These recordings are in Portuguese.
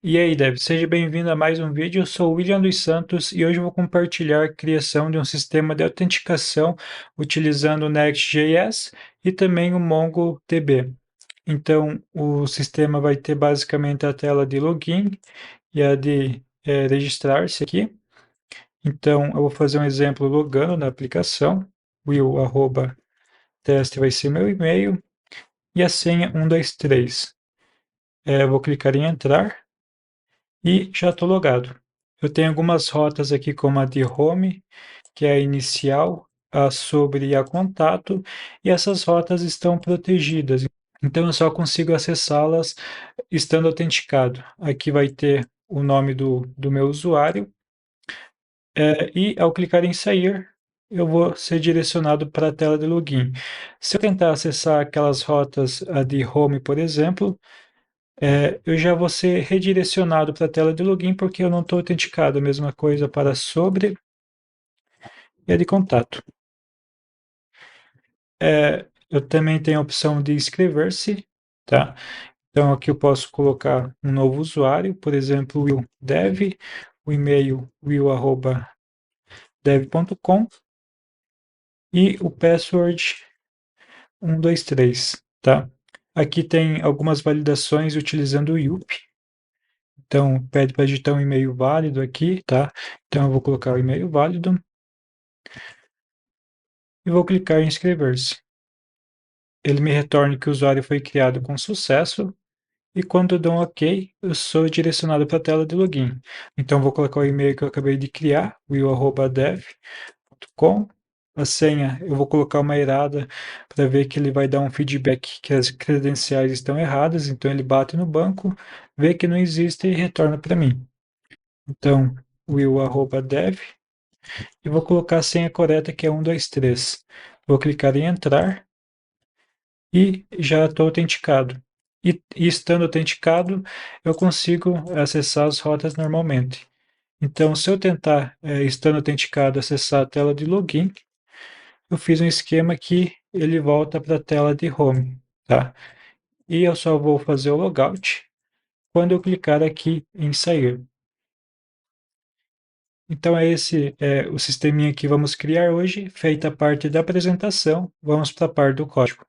E aí, Dev, seja bem-vindo a mais um vídeo. Eu sou o William dos Santos e hoje eu vou compartilhar a criação de um sistema de autenticação utilizando o Next.js e também o MongoDB. Então, o sistema vai ter basicamente a tela de login e a de registrar-se aqui. Então, eu vou fazer um exemplo logando na aplicação. will@teste vai ser meu e-mail e a senha 123. Eu vou clicar em entrar. E já estou logado. Eu tenho algumas rotas aqui, como a de home, que é a inicial, a sobre e a contato, e essas rotas estão protegidas. Então eu só consigo acessá-las estando autenticado. Aqui vai ter o nome do meu usuário, e ao clicar em sair, eu vou ser direcionado para a tela de login. Se eu tentar acessar aquelas rotas, a de home, por exemplo, eu já vou ser redirecionado para a tela de login porque eu não estou autenticado. A mesma coisa para sobre e a de contato. Eu também tenho a opção de inscrever-se, tá? Então aqui eu posso colocar um novo usuário, por exemplo, willdev, o e-mail will@dev.com e o password 123, tá? Aqui tem algumas validações utilizando o YUP. Então, pede para digitar um e-mail válido aqui, tá? Então, eu vou colocar o e-mail válido e vou clicar em inscrever-se. Ele me retorna que o usuário foi criado com sucesso e quando eu dou um OK, eu sou direcionado para a tela de login. Então, vou colocar o e-mail que eu acabei de criar, will@dev.com. A senha, eu vou colocar uma errada para ver que ele vai dar um feedback que as credenciais estão erradas. Então, ele bate no banco, vê que não existe e retorna para mim. Então, will@dev. E vou colocar a senha correta, que é 123. Vou clicar em entrar e já estou autenticado. E estando autenticado, eu consigo acessar as rotas normalmente. Então, se eu tentar, estando autenticado, acessar a tela de login, eu fiz um esquema que ele volta para a tela de home, tá? E eu só vou fazer o logout quando eu clicar aqui em sair. Então é esse o sisteminha que vamos criar hoje, feita a parte da apresentação, vamos para a parte do código.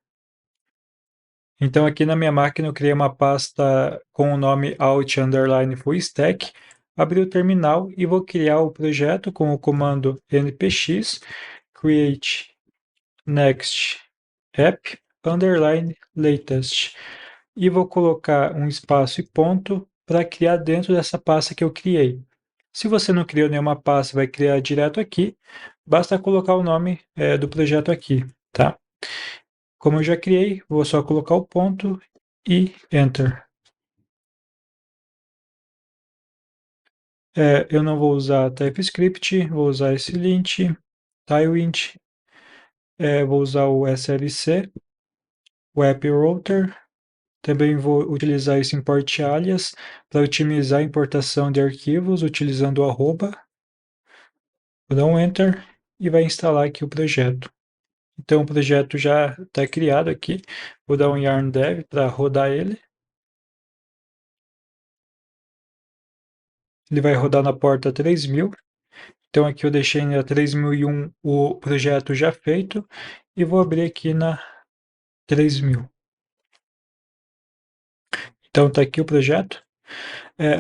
Então aqui na minha máquina eu criei uma pasta com o nome alt_fullstack, abri o terminal e vou criar o projeto com o comando npx create next app _latest e vou colocar um espaço e ponto para criar dentro dessa pasta que eu criei. Se você não criou nenhuma pasta, vai criar direto aqui, basta colocar o nome do projeto aqui, tá? Como eu já criei, vou só colocar o ponto e Enter. Eu não vou usar TypeScript, vou usar esse lint, Tailwind, vou usar o SLC, o App Router, também vou utilizar esse import alias para otimizar a importação de arquivos utilizando o arroba. Vou dar um Enter e vai instalar aqui o projeto. Então o projeto já está criado aqui. Vou dar um yarn dev para rodar ele. Ele vai rodar na porta 3000. Então aqui eu deixei na 3001 o projeto já feito e vou abrir aqui na 3000. Então está aqui o projeto.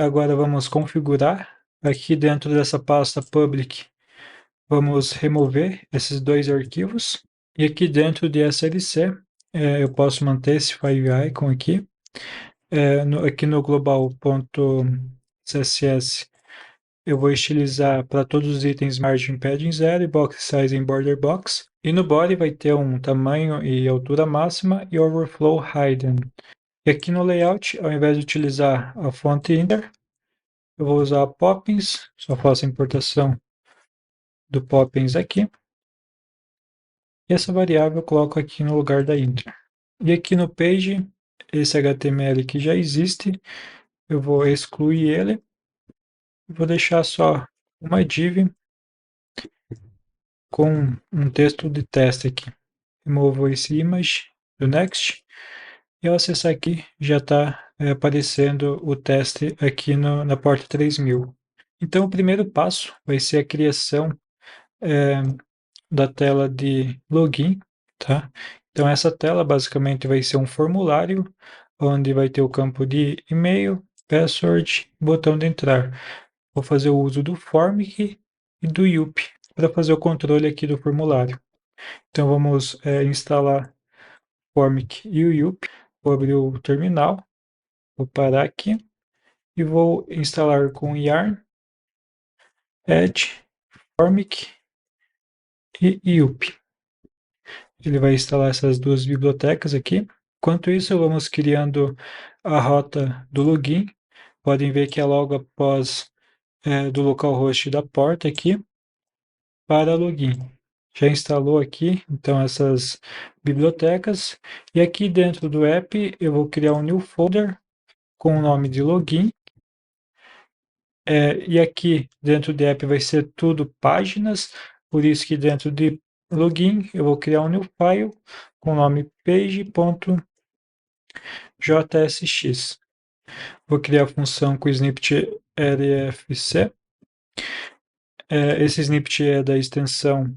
Agora vamos configurar. Aqui dentro dessa pasta public, vamos remover esses dois arquivos. E aqui dentro de SLC, eu posso manter esse file icon aqui. Aqui no global.css eu vou estilizar para todos os itens margin padding 0 e box size em border box. E no body vai ter um tamanho e altura máxima e overflow hidden. E aqui no layout, ao invés de utilizar a fonte inter, eu vou usar a Poppins, só faço a importação do Poppins aqui. E essa variável eu coloco aqui no lugar da inter. E aqui no page, esse HTML que já existe, eu vou excluir ele. Vou deixar só uma div com um texto de teste aqui. Removo esse image do next E ao acessar aqui, já está aparecendo o teste aqui na porta 3000. Então, o primeiro passo vai ser a criação da tela de login, tá? Então, essa tela basicamente vai ser um formulário, onde vai ter o campo de e-mail, password, botão de entrar. Vou fazer o uso do Formic e do Yup para fazer o controle aqui do formulário. Então, vamos instalar o Formic e o Yup. Vou abrir o terminal, vou parar aqui e vou instalar com yarn, add, Formic e Yup. Ele vai instalar essas duas bibliotecas aqui. Enquanto isso, vamos criando a rota do login. Podem ver que é logo após do localhost da porta aqui para login. Já instalou aqui, então, essas bibliotecas. E aqui dentro do app, eu vou criar um new folder com o nome de login. E aqui dentro do app vai ser tudo páginas, por isso que dentro de login eu vou criar um new file com o nome page.jsx. Vou criar a função com o snippet rfc. Esse snippet é da extensão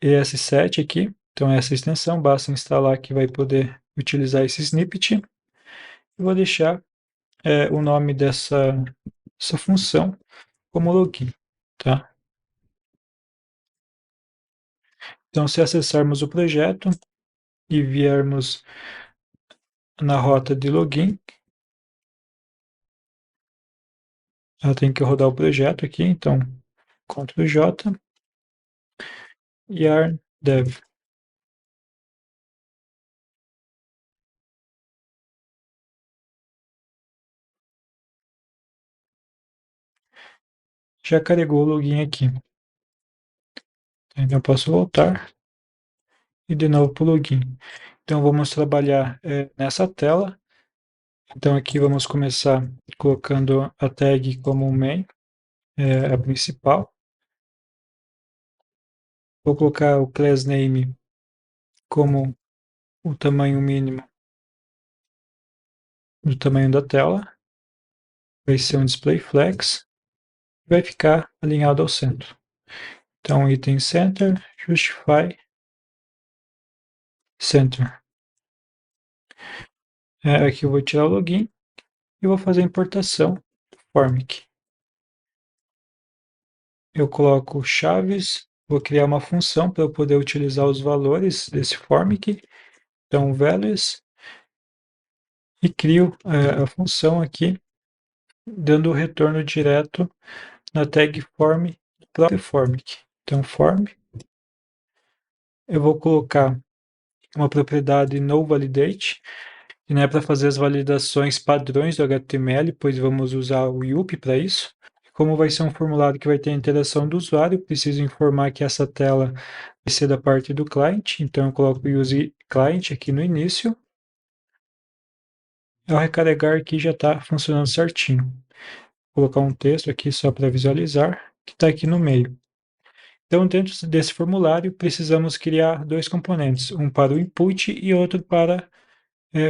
ES7 aqui, então essa extensão, basta instalar que vai poder utilizar esse snippet. E vou deixar o nome dessa função como login, tá? Então, se acessarmos o projeto e viermos na rota de login, ela tem que rodar o projeto aqui, então Ctrl J, yarn dev. Já carregou o login aqui. Então, eu posso voltar e de novo para o login. Então, vamos trabalhar nessa tela. Então, aqui vamos começar colocando a tag como main, a principal. Vou colocar o class name como o tamanho mínimo do tamanho da tela. Vai ser um display flex. Vai ficar alinhado ao centro. Então, item center, justify, center. Aqui eu vou tirar o login e vou fazer a importação do Formic. Eu coloco chaves, vou criar uma função para eu poder utilizar os valores desse Formic. Então, values, e crio a função aqui, dando o retorno direto na tag form do próprio Formic. Então, form, eu vou colocar uma propriedade noValidate, que não é para fazer as validações padrões do HTML, pois vamos usar o Yup para isso. Como vai ser um formulário que vai ter a interação do usuário, preciso informar que essa tela vai ser da parte do cliente, então eu coloco o use client aqui no início. Ao recarregar aqui já está funcionando certinho. Vou colocar um texto aqui só para visualizar, que está aqui no meio. Então, dentro desse formulário, precisamos criar dois componentes, um para o input e outro para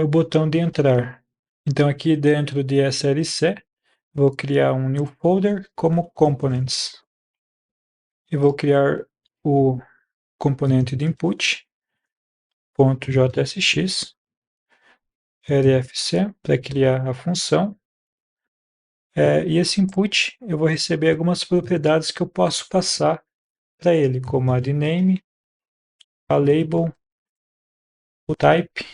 o botão de entrar. Então, aqui dentro de SLC, vou criar um new folder como components. E vou criar o componente de input, .jsx, rfc, para criar a função. E esse input, eu vou receber algumas propriedades que eu posso passar para ele, como a de name, a label, o type,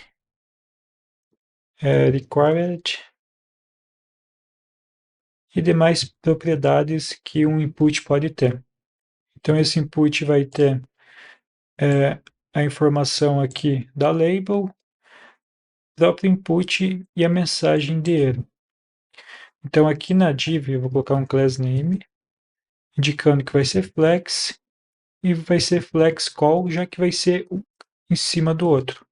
required e demais propriedades que um input pode ter. Então, esse input vai ter a informação aqui da label, próprio input e a mensagem de erro. Então, aqui na div, eu vou colocar um class name, indicando que vai ser flex, e vai ser flex call, já que vai ser um em cima do outro.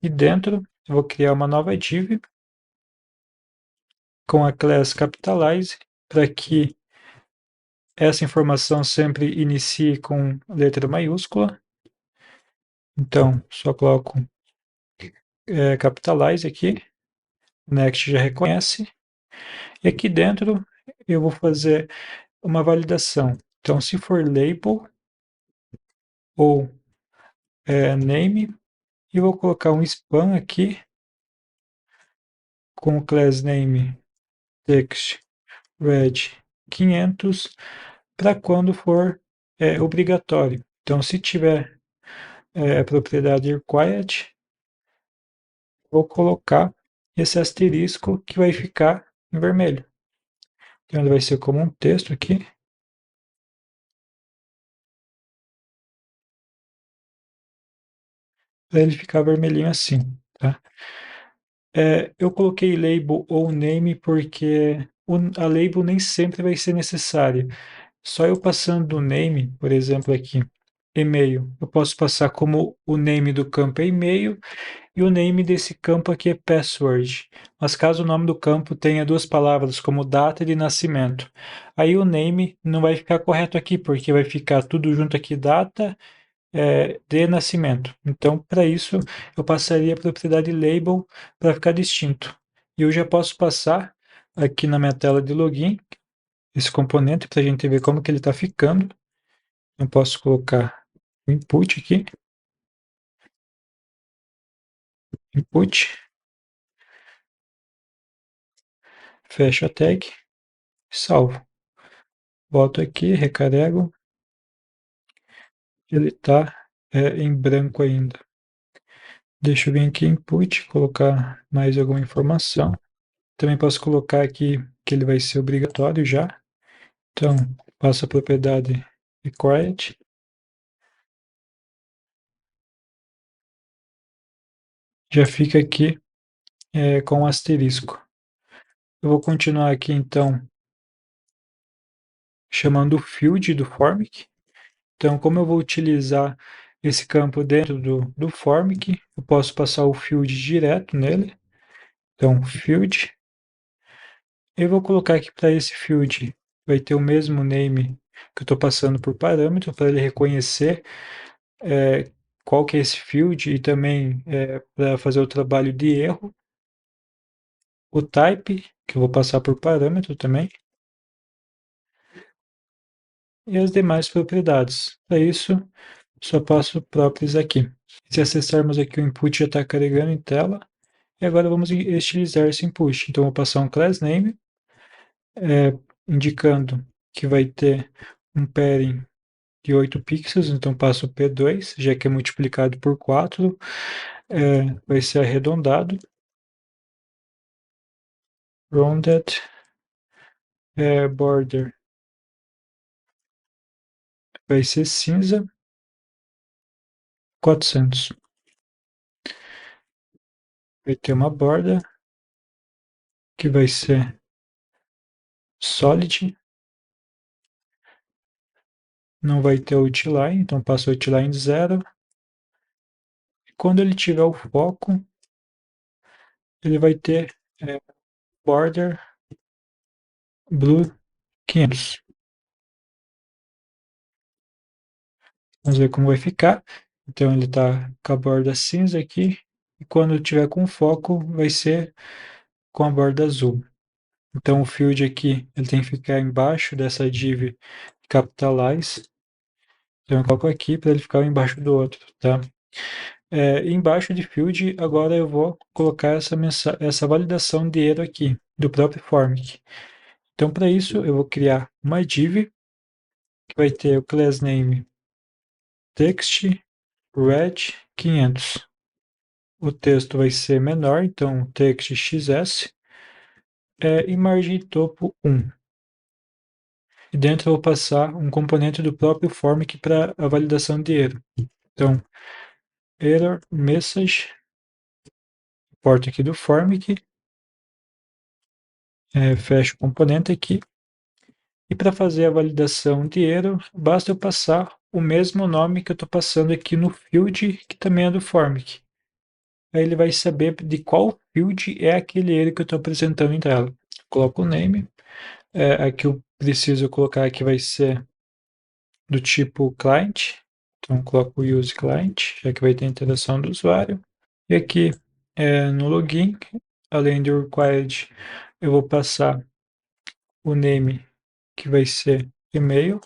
E dentro, eu vou criar uma nova div com a class capitalize, para que essa informação sempre inicie com letra maiúscula. Então, só coloco capitalize aqui, Next já reconhece, e aqui dentro eu vou fazer uma validação. Então, se for label ou name, e vou colocar um span aqui com o class name text red 500 para quando for obrigatório. Então, se tiver propriedade required, vou colocar esse asterisco que vai ficar em vermelho. Então, ele vai ser como um texto aqui. Para ele ficar vermelhinho assim, tá? Eu coloquei label ou name porque a label nem sempre vai ser necessária. Só eu passando o name, por exemplo aqui, e-mail, eu posso passar como o name do campo é e-mail e o name desse campo aqui é password. Mas caso o nome do campo tenha duas palavras, como data de nascimento, aí o name não vai ficar correto aqui, porque vai ficar tudo junto aqui, data de nascimento. Então, para isso, eu passaria a propriedade label para ficar distinto. E eu já posso passar aqui na minha tela de login esse componente para a gente ver como que ele está ficando. Eu posso colocar o input aqui, input, fecho a tag, salvo. Volto aqui, recarrego, ele está em branco ainda. Deixa eu vir aqui em input, colocar mais alguma informação. Também posso colocar aqui que ele vai ser obrigatório já. Então, passo a propriedade required. Já fica aqui com um asterisco. Eu vou continuar aqui, então, chamando o field do formic. Então, como eu vou utilizar esse campo dentro do formic, eu posso passar o field direto nele. Então, field. Eu vou colocar aqui para esse field, vai ter o mesmo name que eu estou passando por parâmetro, para ele reconhecer qual que é esse field e também para fazer o trabalho de erro. O type, que eu vou passar por parâmetro também. E as demais propriedades. Para isso, só passo properties aqui. Se acessarmos aqui, o input já está carregando em tela. E agora vamos estilizar esse input. Então, vou passar um class name, indicando que vai ter um padding de 8 pixels, então passo P2, já que é multiplicado por 4, vai ser arredondado. Rounded border vai ser cinza, 400. Vai ter uma borda que vai ser solid, não vai ter outline, então passo o outline de 0. Quando ele tiver o foco, ele vai ter border blue 500. Vamos ver como vai ficar. Então ele está com a borda cinza aqui, e quando tiver com foco, vai ser com a borda azul. Então o field aqui ele tem que ficar embaixo dessa div capitalize. Então eu coloco aqui para ele ficar um embaixo do outro, tá? Embaixo de field, agora eu vou colocar essa validação de erro aqui, do próprio formic. Então, para isso, eu vou criar uma div que vai ter o class name text red 500. O texto vai ser menor, então text xs e margem de topo 1. E dentro eu vou passar um componente do próprio formic para a validação de erro. Então, error message, porta aqui do formic, fecho o componente aqui. E para fazer a validação de erro, basta eu passar o mesmo nome que eu estou passando aqui no field, que também é do formic. Aí ele vai saber de qual field é aquele erro que eu estou apresentando em tela. Coloco o name. Aqui eu preciso colocar que vai ser do tipo client. Então, coloco o use client, já que vai ter interação do usuário. E aqui no login, além do required, eu vou passar o name, que vai ser e-mail,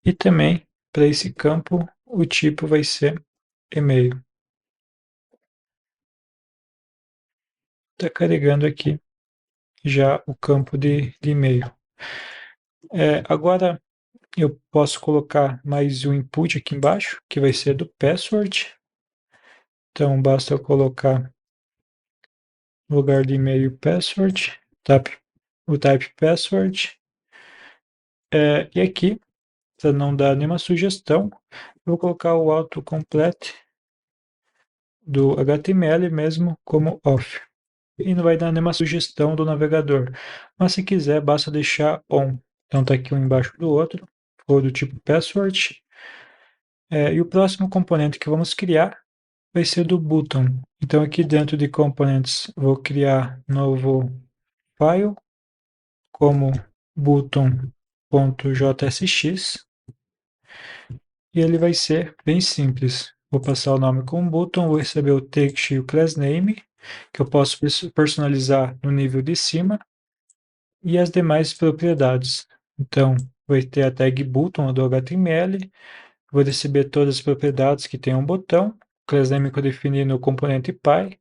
e também para esse campo o tipo vai ser e-mail. Está carregando aqui já o campo de e-mail. Agora eu posso colocar mais um input aqui embaixo, que vai ser do password. Então basta eu colocar no lugar de e-mail password, o type password. E aqui, para não dar nenhuma sugestão, eu vou colocar o autocomplete do HTML mesmo como off. E não vai dar nenhuma sugestão do navegador. Mas se quiser, basta deixar on. Então está aqui um embaixo do outro, ou do tipo password. E o próximo componente que vamos criar vai ser do button. Então aqui dentro de components vou criar novo file como button.jsx e ele vai ser bem simples. Vou passar o nome como button, vou receber o text e o class name, que eu posso personalizar no nível de cima, e as demais propriedades. Então, vai ter a tag button do HTML, vou receber todas as propriedades que tem um botão, o class name que eu defini no componente py,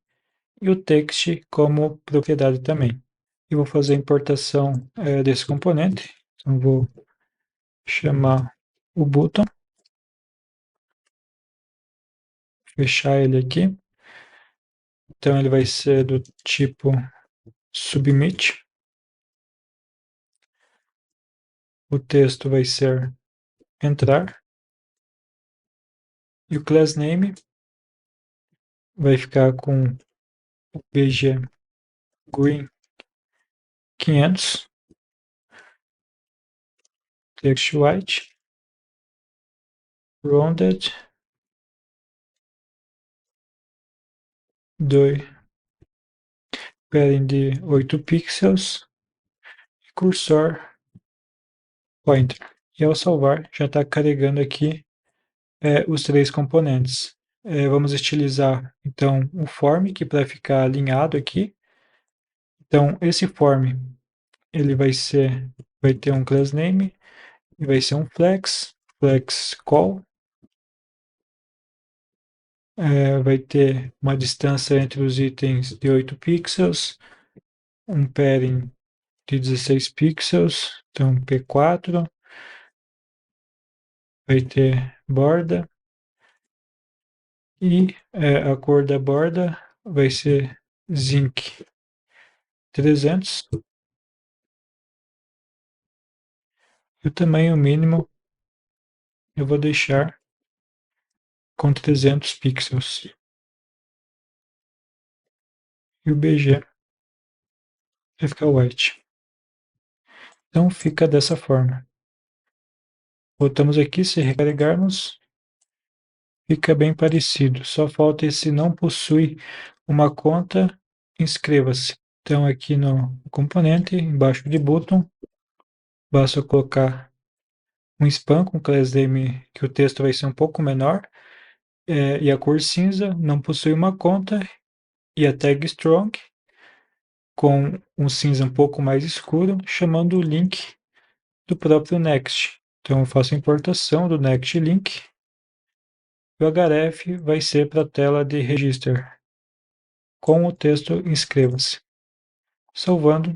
e o text como propriedade também. E vou fazer a importação desse componente. Então, vou chamar o button, fechar ele aqui. Então, ele vai ser do tipo submit. O texto vai ser entrar. E o class name vai ficar com o bg green 500, text white, rounded, 2, padding de 8 pixels, e cursor pointer. E ao salvar, já está carregando aqui os 3 componentes. Vamos estilizar, então, o form, que para ficar alinhado aqui. Então, esse form, ele vai ter um class name, e vai ser um flex call, vai ter uma distância entre os itens de 8 pixels, um padding de 16 pixels, então P4, vai ter borda, e a cor da borda vai ser zinc 300, e o tamanho mínimo eu vou deixar com 300 pixels. E o BG vai ficar white. Então fica dessa forma. Voltamos aqui, se recarregarmos, fica bem parecido. Só falta esse não possui uma conta, inscreva-se. Então aqui no componente, embaixo de button, basta colocar um spam com class name, que o texto vai ser um pouco menor, e a cor cinza, não possui uma conta, e a tag strong, com um cinza um pouco mais escuro, chamando o link do próprio Next. Então eu faço a importação do Next Link, e o href vai ser para a tela de register, com o texto inscreva-se. Salvando,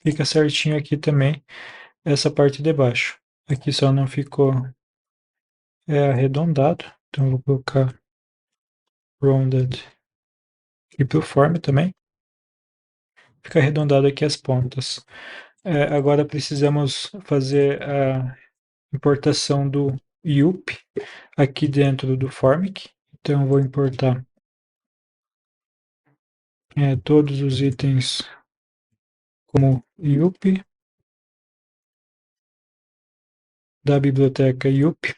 fica certinho aqui também essa parte de baixo. Aqui só não ficou arredondado, então vou colocar rounded e para o form também. Fica arredondado aqui as pontas. Agora precisamos fazer a importação do yup aqui dentro do formic. Então eu vou importar todos os itens como yup da biblioteca yup,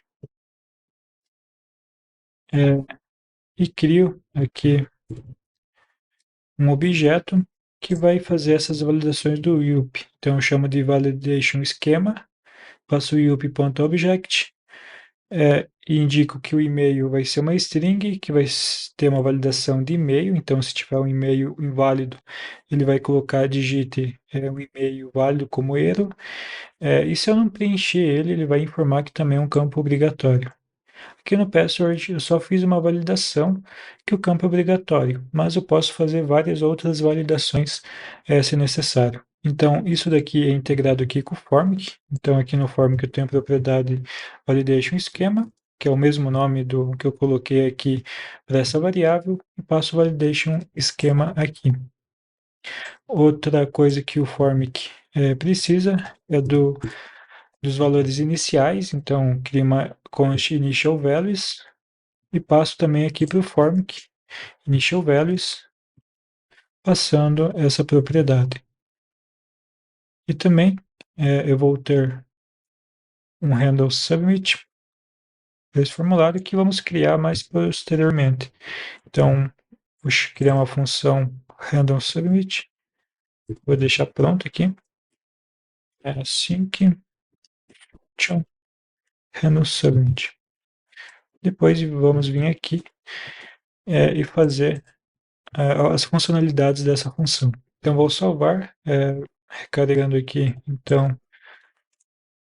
e crio aqui um objeto que vai fazer essas validações do yup. Então eu chamo de validation schema, passo yup.object, e indico que o e-mail vai ser uma string, que vai ter uma validação de e-mail, então se tiver um e-mail inválido, ele vai colocar, digite um e-mail válido como erro, e se eu não preencher ele vai informar que também é um campo obrigatório. Aqui no password eu só fiz uma validação que o campo é obrigatório, mas eu posso fazer várias outras validações se necessário. Então, isso daqui é integrado aqui com o Formic. Então, aqui no Formic eu tenho a propriedade validation schema, que é o mesmo nome do que eu coloquei aqui para essa variável, e passo o validation schema aqui. Outra coisa que o Formic precisa é dos valores iniciais, então cria uma const initial values e passo também aqui para o Formic initial values, passando essa propriedade. E também eu vou ter um handle submit para esse formulário que vamos criar mais posteriormente. Então, vou criar uma função handle submit, vou deixar pronto aqui, sync handle submit. Depois vamos vir aqui e fazer as funcionalidades dessa função. Então, vou salvar, recarregando aqui. Então,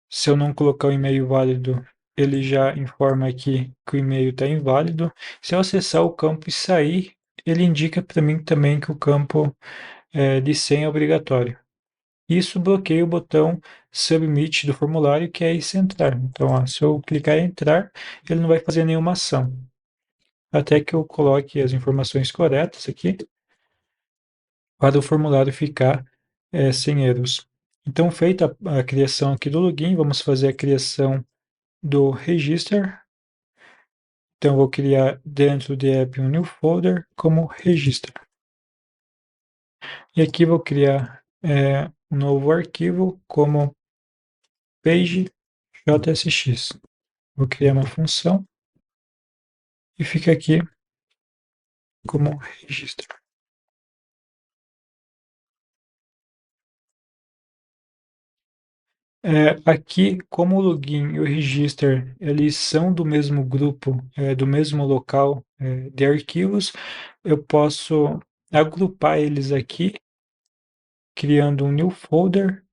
se eu não colocar o e-mail válido, ele já informa aqui que o e-mail está inválido. Se eu acessar o campo e sair, ele indica para mim também que o campo de senha é obrigatório. Isso bloqueia o botão Submit do formulário, que é esse entrar. Então, ó, se eu clicar em entrar, ele não vai fazer nenhuma ação. Até que eu coloque as informações corretas aqui, para o formulário ficar sem erros. Então, feita a criação aqui do login, vamos fazer a criação do register. Então, vou criar dentro de app um new folder como register. E aqui vou criar um novo arquivo como page.jsx. Vou criar uma função e fica aqui como register. Aqui, como o login e o register, eles são do mesmo grupo, do mesmo local de arquivos, eu posso agrupar eles aqui, criando um new folder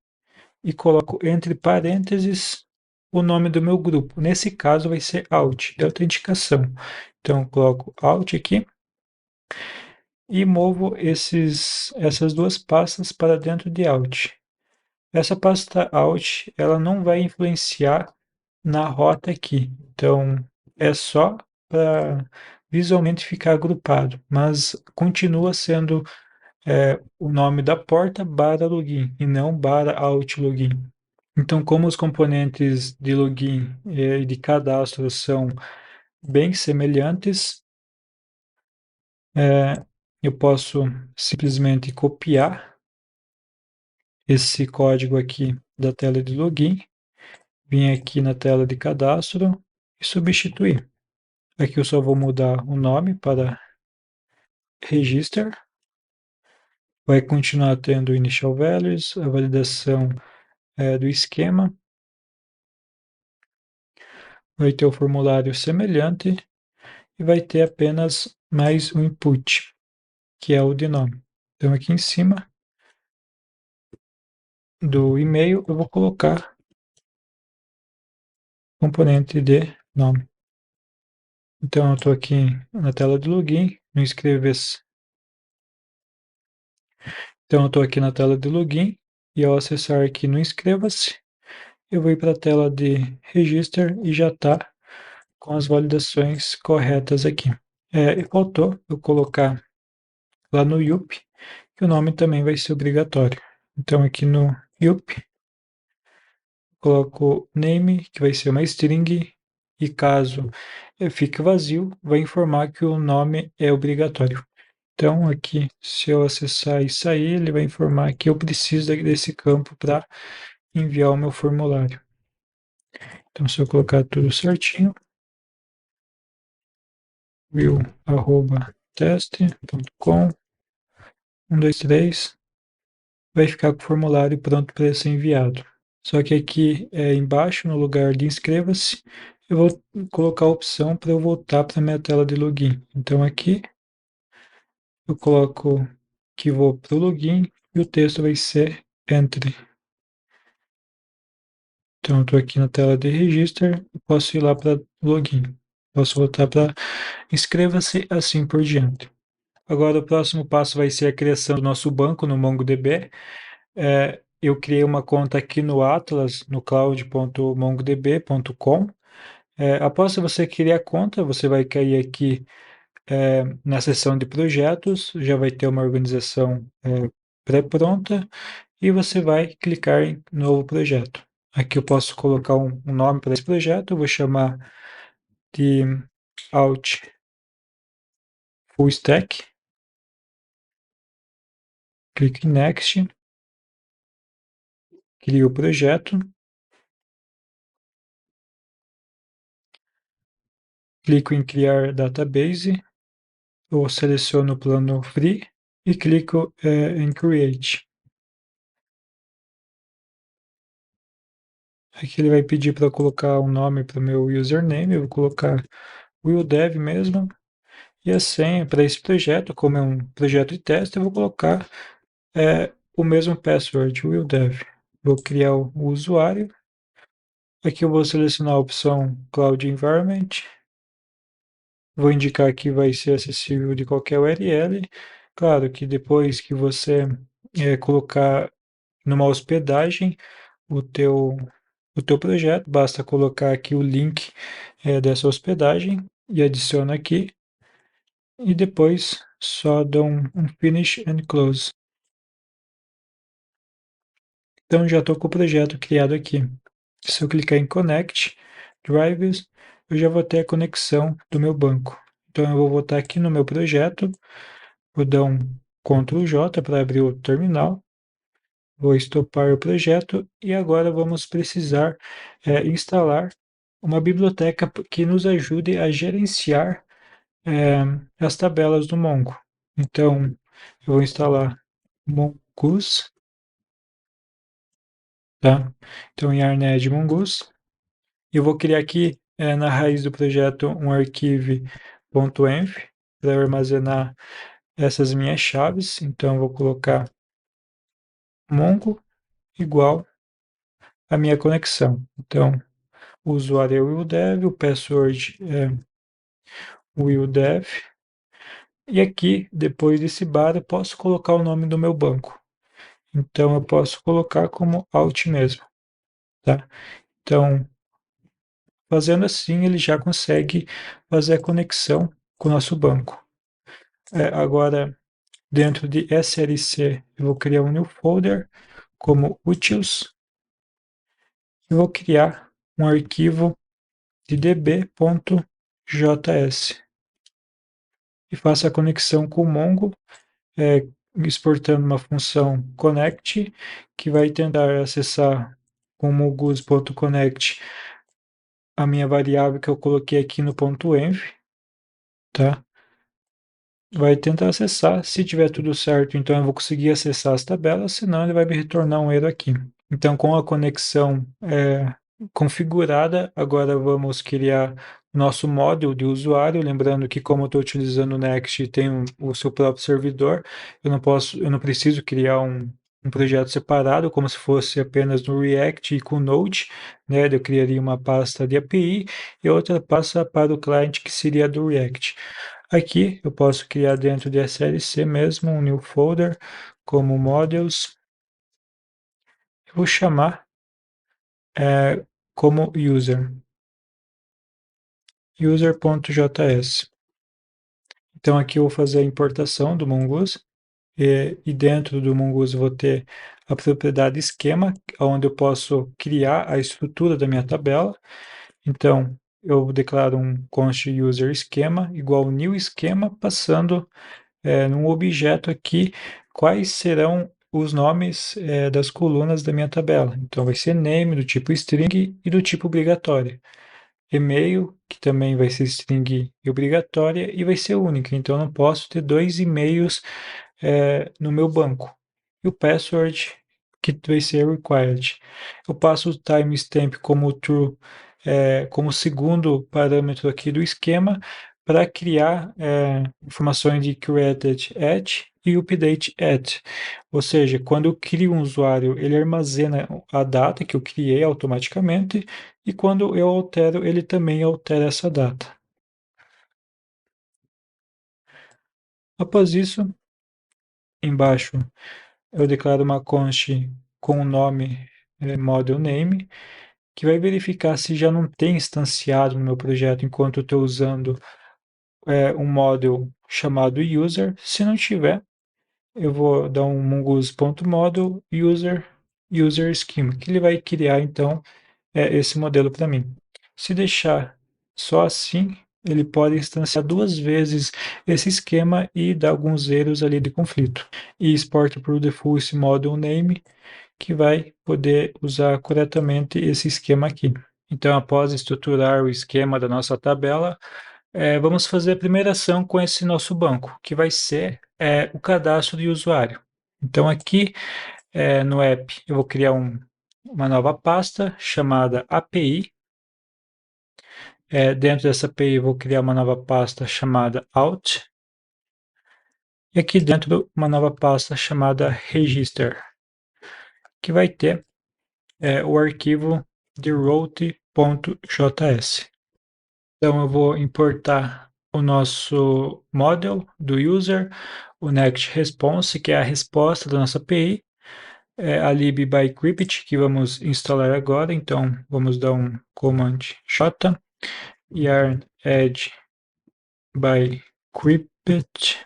e coloco entre parênteses o nome do meu grupo. Nesse caso vai ser Alt, de autenticação. Então, coloco Alt aqui e movo essas duas pastas para dentro de Alt. Essa pasta Alt, ela não vai influenciar na rota aqui. Então, é só para visualmente ficar agrupado, mas continua sendo o nome da porta barra login e não barra alt login. Então, como os componentes de login e de cadastro são bem semelhantes, eu posso simplesmente copiar esse código aqui da tela de login, vir aqui na tela de cadastro e substituir. Aqui eu só vou mudar o nome para register. Vai continuar tendo initial values, a validação do esquema. Vai ter o formulário semelhante e vai ter apenas mais um input, que é o de nome. Então aqui em cima do e-mail eu vou colocar componente de nome. Então eu estou aqui na tela de login, no inscreva-se. Então eu estou aqui na tela de login e ao acessar aqui no inscreva-se, eu vou ir para a tela de register e já está com as validações corretas aqui. E faltou eu colocar lá no YUP que o nome também vai ser obrigatório. Então aqui no YUP coloco name, que vai ser uma string, e caso fique vazio, vai informar que o nome é obrigatório. Então aqui, se eu acessar e sair, ele vai informar que eu preciso desse campo para enviar o meu formulário. Então, se eu colocar tudo certinho, will@teste.com, 1, 2, 3, vai ficar com o formulário pronto para ser enviado. Só que aqui embaixo, no lugar de inscreva-se, eu vou colocar a opção para eu voltar para a minha tela de login. Então aqui eu coloco que vou para o login e o texto vai ser Entry. Então eu estou aqui na tela de Register e posso ir lá para Login. Posso voltar para Inscreva-se, assim por diante. Agora o próximo passo vai ser a criação do nosso banco no MongoDB. Eu criei uma conta aqui no Atlas, no cloud.mongodb.com. Após você criar a conta, você vai cair aqui na seção de projetos, já vai ter uma organização pré-pronta e você vai clicar em novo projeto. Aqui eu posso colocar um nome para esse projeto, eu vou chamar de Alt Full Stack, clique em Next, crio o projeto, clico em criar database, eu seleciono o plano free e clico em Create. Aqui ele vai pedir para eu colocar um nome para o meu username, eu vou colocar willdev mesmo, e a senha para esse projeto, como é um projeto de teste, eu vou colocar o mesmo password, willdev. Vou criar o usuário, aqui eu vou selecionar a opção Cloud Environment, vou indicar que vai ser acessível de qualquer URL, claro que depois que você colocar numa hospedagem o teu projeto, basta colocar aqui o link dessa hospedagem e adiciona aqui, e depois só dá um Finish and Close. Então já estou com o projeto criado aqui. Se eu clicar em Connect, Drivers, eu já vou ter a conexão do meu banco. Então eu vou voltar aqui no meu projeto, vou dar um Ctrl J para abrir o terminal, vou estopar o projeto e agora vamos precisar instalar uma biblioteca que nos ajude a gerenciar as tabelas do Mongo. Então, eu vou instalar Mongoose, tá? Então, yarned Mongoose. Eu vou criar aqui na raiz do projeto um arquivo.env para armazenar essas minhas chaves. Então, eu vou colocar mongo igual a minha conexão. Então, o usuário é o willdev, o password é willdev. E aqui, depois desse bar, eu posso colocar o nome do meu banco. Então, eu posso colocar como Alt mesmo, tá? Então, fazendo assim, ele já consegue fazer a conexão com o nosso banco. Agora, dentro de SLC, eu vou criar um new folder como utils e vou criar um arquivo de db.js e faço a conexão com o Mongo, exportando uma função connect, que vai tentar acessar com o mongoose.connect a minha variável que eu coloquei aqui no ponto .env, tá? Vai tentar acessar, se tiver tudo certo, então eu vou conseguir acessar as tabelas, senão ele vai me retornar um erro aqui. Então, com a conexão configurada, agora vamos criar nosso módulo de usuário, lembrando que como eu estou utilizando o Next e tem o seu próprio servidor, eu não preciso criar um projeto separado, como se fosse apenas no React e com Node, né? Eu criaria uma pasta de API e outra pasta para o cliente que seria do React. Aqui eu posso criar dentro de SLC mesmo um new folder como modules. Eu vou chamar como user.js. Então aqui eu vou fazer a importação do Mongoose e dentro do Mongoose vou ter a propriedade esquema, onde eu posso criar a estrutura da minha tabela. Então eu declaro um const user esquema igual new esquema, passando num objeto aqui quais serão os nomes das colunas da minha tabela. Então vai ser name do tipo string e do tipo obrigatório. E-mail, que também vai ser string e obrigatória, e vai ser única, então eu não posso ter dois e-mails no meu banco. E o password, que vai ser required. Eu passo o timestamp como true como segundo parâmetro aqui do esquema para criar informações de created at e update at. Ou seja, quando eu crio um usuário, ele armazena a data que eu criei automaticamente, e quando eu altero, ele também altera essa data. Após isso, embaixo eu declaro uma const com o nome model name, que vai verificar se já não tem instanciado no meu projeto enquanto eu estou usando um model chamado user. Se não tiver, eu vou dar um mongoose.model user schema, que ele vai criar então esse modelo para mim. Se deixar só assim, ele pode instanciar duas vezes esse esquema e dar alguns erros ali de conflito. E exporta para o default model name, que vai poder usar corretamente esse esquema aqui. Então, após estruturar o esquema da nossa tabela, vamos fazer a primeira ação com esse nosso banco, que vai ser o cadastro de usuário. Então, aqui no app, eu vou criar uma nova pasta chamada API. Dentro dessa API, eu vou criar uma nova pasta chamada out. E aqui dentro, uma nova pasta chamada register, que vai ter o arquivo de route.js. Então, eu vou importar o nosso model do user, o next response, que é a resposta da nossa API, a lib by crypt, que vamos instalar agora. Então, vamos dar um command j, yarn add by crypt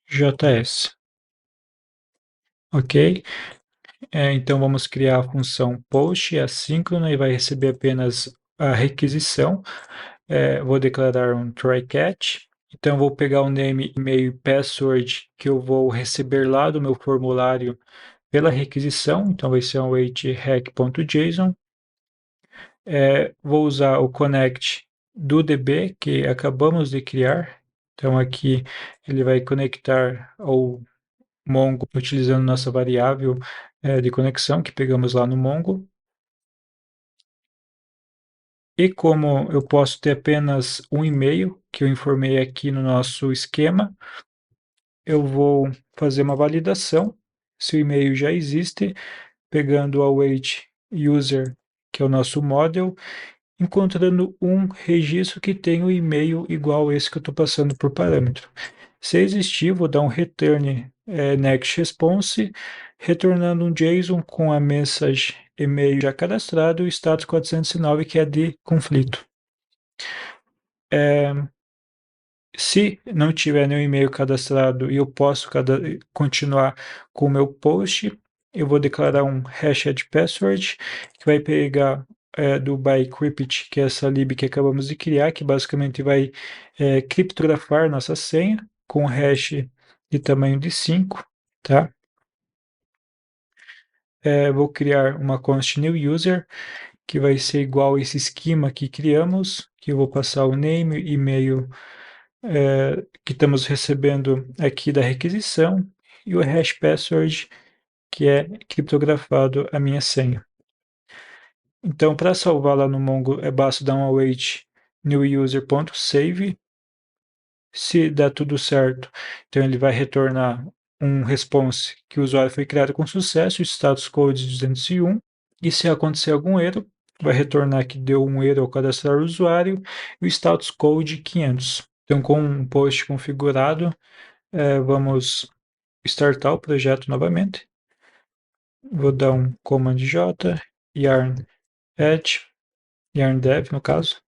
js. Ok? Então, vamos criar a função post assíncrona e vai receber apenas a requisição. Vou declarar um try catch. Então, vou pegar o name, e-mail e password que eu vou receber lá do meu formulário pela requisição. Então, vai ser um await-hack.json. Vou usar o connect do DB que acabamos de criar. Então, aqui ele vai conectar ao Mongo utilizando nossa variável de conexão que pegamos lá no Mongo. E como eu posso ter apenas um e-mail, que eu informei aqui no nosso esquema, eu vou fazer uma validação se o e-mail já existe, pegando o await user, que é o nosso model, encontrando um registro que tem o e-mail igual a esse que eu estou passando por parâmetro. Se existir, vou dar um return next response, retornando um JSON com a message e-mail já cadastrado e o status 409, que é de conflito. Se não tiver nenhum e-mail cadastrado e eu posso continuar com o meu post, eu vou declarar um hashed password, que vai pegar do bycrypt, que é essa lib que acabamos de criar, que basicamente vai criptografar nossa senha com hash de tamanho de 5, tá? Vou criar uma const new user, que vai ser igual a esse esquema que criamos, que eu vou passar o name, e-mail que estamos recebendo aqui da requisição, e o hash password, que é criptografado a minha senha. Então, para salvar lá no Mongo, basta dar um await newuser.save. Se der tudo certo, então ele vai retornar um response que o usuário foi criado com sucesso, status code 201, e se acontecer algum erro, vai retornar que deu um erro ao cadastrar o usuário e o status code 500. Então, com um post configurado, vamos startar o projeto novamente. Vou dar um command j, yarn add, yarn dev no caso.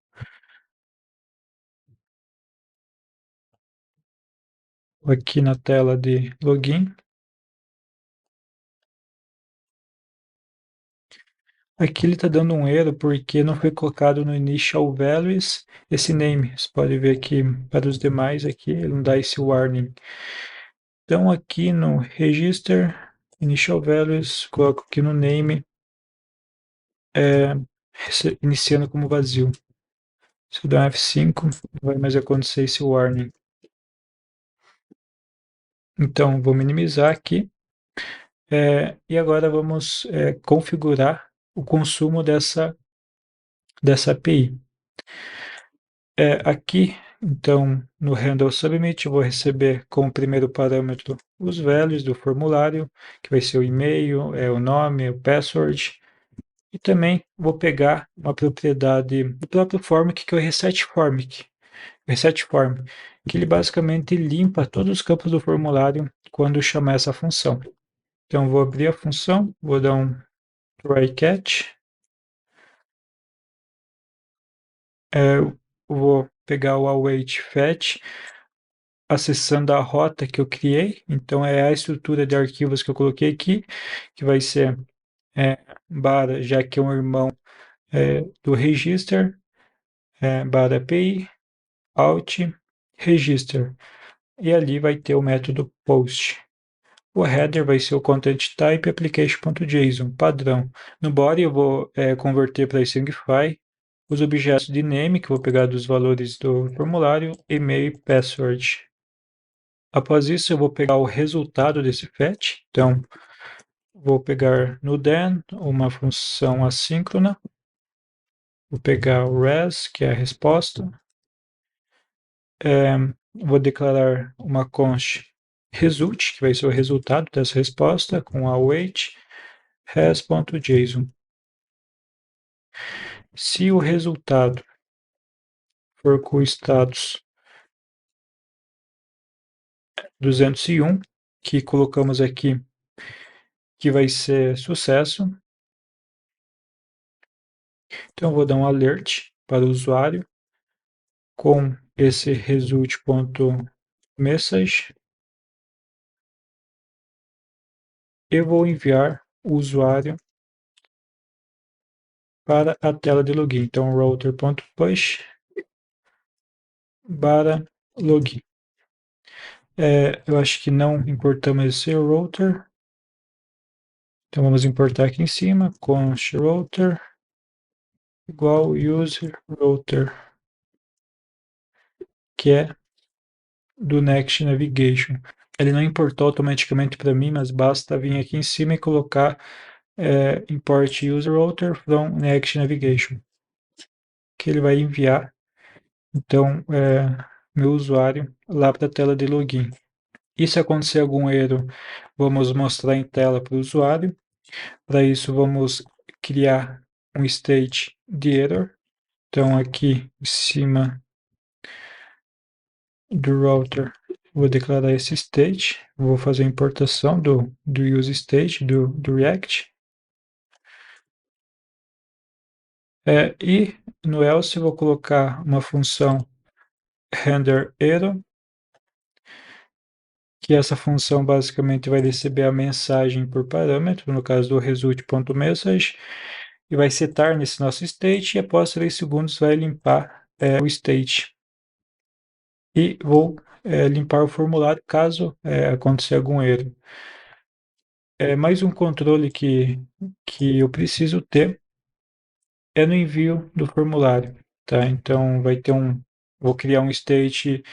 Aqui na tela de login. Aqui ele está dando um erro porque não foi colocado no initial values esse name. Você pode ver aqui para os demais aqui, ele não dá esse warning. Então aqui no register, initial values, coloco aqui no name, iniciando como vazio. Se eu der um F5, não vai mais acontecer esse warning. Então vou minimizar aqui. E agora vamos configurar o consumo dessa dessa API. Aqui, então, no handle submit, eu vou receber como primeiro parâmetro os values do formulário, que vai ser o e-mail, o nome, o password, e também vou pegar uma propriedade do próprio Formic, que é o reset form, que ele basicamente limpa todos os campos do formulário quando chamar essa função. Então, vou abrir a função, vou dar um try catch, vou pegar o await fetch, acessando a rota que eu criei, então é a estrutura de arquivos que eu coloquei aqui, que vai ser barra, já que é um irmão do register, barra API, alt, register, e ali vai ter o método post. O header vai ser o content type application.json, padrão. No body eu vou converter para stringify os objetos de name, que eu vou pegar dos valores do formulário, e-mail e password. Após isso, eu vou pegar o resultado desse fetch. Então, vou pegar no then uma função assíncrona. Vou pegar o res, que é a resposta. Vou declarar uma const result, que vai ser o resultado dessa resposta, com await res.json. Se o resultado for com o status 201, que colocamos aqui, que vai ser sucesso, então eu vou dar um alert para o usuário com esse result.message e vou enviar o usuário para a tela de login. Então, router.push para login. Eu acho que não importamos esse router. Então, vamos importar aqui em cima, const router igual user router, que é do Next Navigation. Ele não importou automaticamente para mim, mas basta vir aqui em cima e colocar import user router from Next Navigation, que ele vai enviar, então, meu usuário lá para a tela de login. E se acontecer algum erro, vamos mostrar em tela para o usuário. Para isso, vamos criar um state de error. Então, aqui em cima do router, vou declarar esse state. Vou fazer a importação do use state do React. E no else, vou colocar uma função render error, que essa função basicamente vai receber a mensagem por parâmetro, no caso do result.message, e vai setar nesse nosso state, e após 3 segundos vai limpar o state. E vou limpar o formulário caso aconteça algum erro. Mais um controle que eu preciso ter é no envio do formulário, tá? Então vou criar um state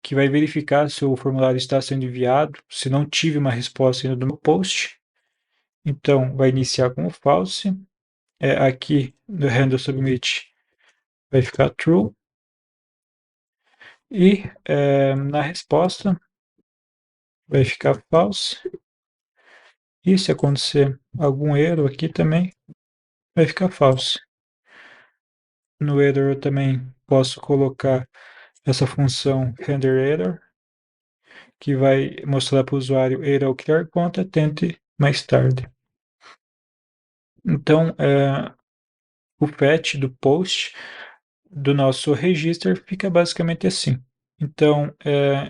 que vai verificar se o formulário está sendo enviado, se não tive uma resposta ainda do meu post. Então, vai iniciar como false. Aqui no handle submit vai ficar true. E na resposta vai ficar false. E se acontecer algum erro aqui também, vai ficar false. No error eu também posso colocar essa função renderError, que vai mostrar para o usuário erro ao criar conta, tente mais tarde. Então, o fetch do post do nosso register fica basicamente assim. Então,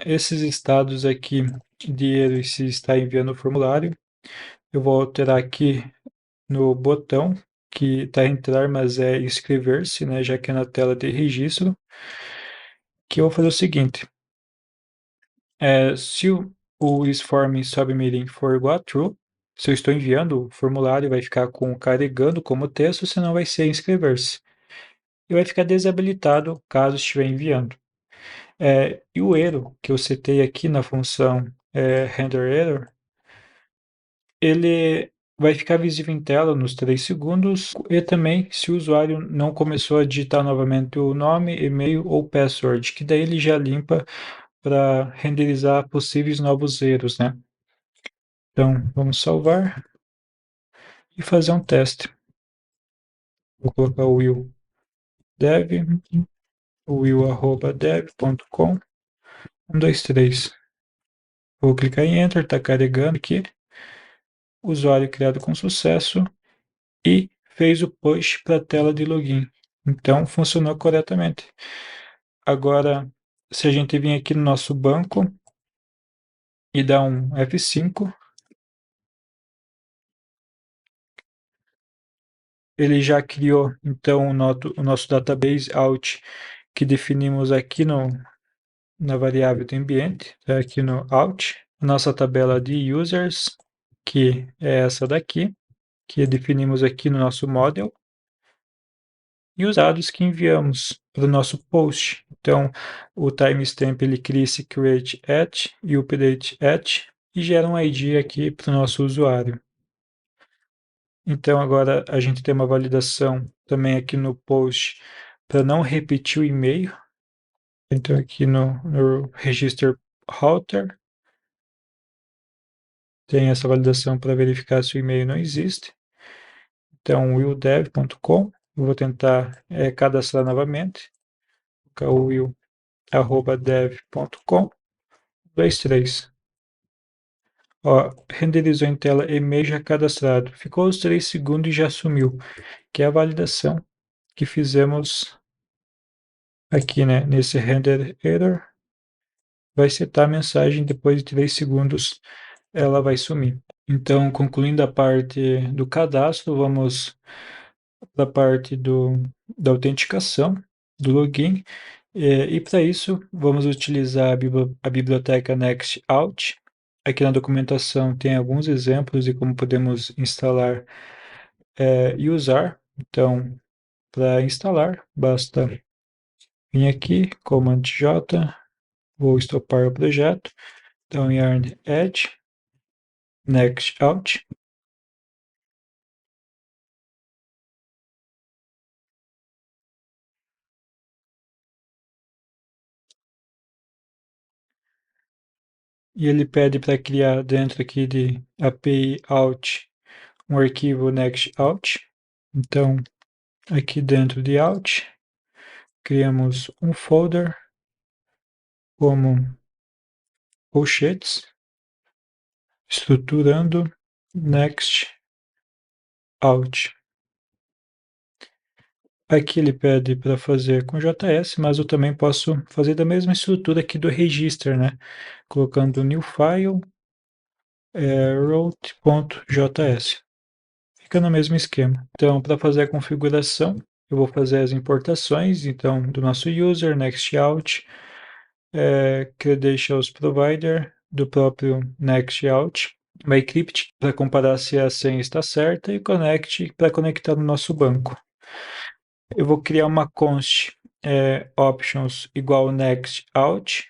esses estados aqui de erro se está enviando o formulário, eu vou alterar aqui no botão que está entrar, mas é inscrever-se, né, já que é na tela de registro, que eu vou fazer o seguinte. Se o isForm submitting for igual a true, se eu estou enviando, o formulário vai ficar carregando como texto, senão vai ser inscrever-se. E vai ficar desabilitado caso estiver enviando. E o erro que eu setei aqui na função renderError, ele vai ficar visível em tela nos 3 segundos e também se o usuário não começou a digitar novamente o nome, e-mail ou password, que daí ele já limpa para renderizar possíveis novos erros, né? Então, vamos salvar e fazer um teste. Vou colocar o will dev, will@dev.com, 1, 2, 3. Vou clicar em Enter, está carregando aqui. Usuário criado com sucesso e fez o push para a tela de login. Então, funcionou corretamente. Agora, se a gente vir aqui no nosso banco e dar um F5, ele já criou, então, o nosso database out, que definimos aqui na variável do ambiente, tá aqui no out, a nossa tabela de users, que é essa daqui, que definimos aqui no nosso model, e os dados que enviamos para o nosso post. Então, o timestamp ele cria esse create at e update at e gera um ID aqui para o nosso usuário. Então, agora a gente tem uma validação também aqui no post para não repetir o e-mail. Então, aqui no register router, tem essa validação para verificar se o e-mail não existe. Então, willdev.com, eu vou tentar cadastrar novamente. O will@dev.com, 2, 3. Ó, renderizou em tela e-mail já cadastrado. Ficou os 3 segundos e já sumiu, que é a validação que fizemos aqui, né? Nesse render error, vai setar a mensagem, depois de 3 segundos ela vai sumir. Então, concluindo a parte do cadastro, vamos para a parte da autenticação, do login. E para isso, vamos utilizar a biblioteca Nextout. Aqui na documentação tem alguns exemplos de como podemos instalar e usar. Então, para instalar, basta vir aqui, Command J, vou estopar o projeto. Então, yarn add Nextout. E ele pede para criar dentro aqui de API out um arquivo nextout. Então, aqui dentro de out, criamos um folder como colchetes, estruturando next out. Aqui ele pede para fazer com JS, mas eu também posso fazer da mesma estrutura aqui do register, né? Colocando new file, route.js. Fica no mesmo esquema. Então, para fazer a configuração, eu vou fazer as importações, então, do nosso user, nextout, credentials provider, do próprio nextout, mycrypt para comparar se a senha está certa e connect para conectar no nosso banco. Eu vou criar uma const options igual nextout,